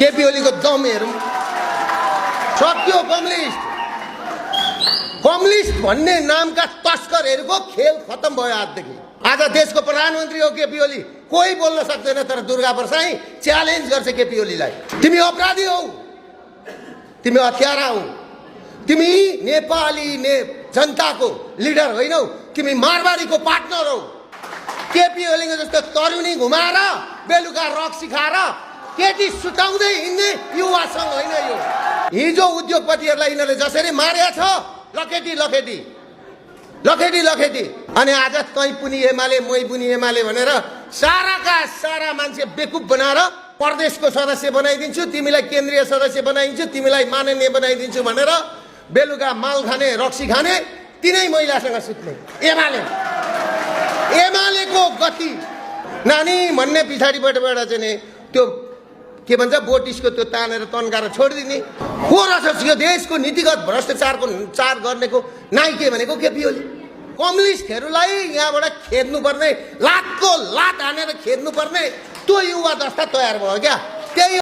केपी ओलीको दम हेरौँ। सक्यो कम्युनिस्ट। कम्युनिस्ट भन्ने नामका तस्करहरूको खेल खत्म भयो आजदेखि। आज देशको प्रधानमन्त्री हो केपी ओली। कोही बोल्न सक्दैन, तर दुर्गा प्रसाई च्यालेन्ज गर्छ केपी ओलीलाई। तिमी अपराधी हौ, तिमी हत्यारा हौ, तिमी नेपाली जनताको लिडर होइनौ, तिमी मारवाडीको पार्टनर हौ। केपी ओलीको जस्तो तरुणी घुमाएर बेलुका रक्सी खाएर केटी सुताउँदै हिँड्ने युवासँग होइन यो। हिजो उद्योगपतिहरूलाई यिनीहरूले जसरी मारेको छ, लखेटी लखेटी लखेटी लखेटी, अनि आज तै पुनि एमाले मै पुनि एमाले भनेर साराका सारा मान्छे बेकुब बनाएर प्रदेशको सदस्य बनाइदिन्छु, तिमीलाई केन्द्रीय सदस्य बनाइदिन्छु, तिमीलाई माननीय बनाइदिन्छु भनेर बेलुका माल खाने रक्सी खाने तिनै महिलासँग सुत्ने एमालेको गति। नानी भन्ने पछाडिबाटबाट चाहिँ नि त्यो के भन्छ बोटिसको त्यो तानेर तन्काएर छोडिदिने को रहेछ। यो देशको नीतिगत भ्रष्टाचारको चार गर्नेको नाइके भनेको केपी ओली। कम्युनिस्टहरूलाई यहाँबाट खेद्नुपर्ने, लातको लात हानेर खेद्नुपर्ने त्यो युवा दस्ता तयार भयो क्या। त्यही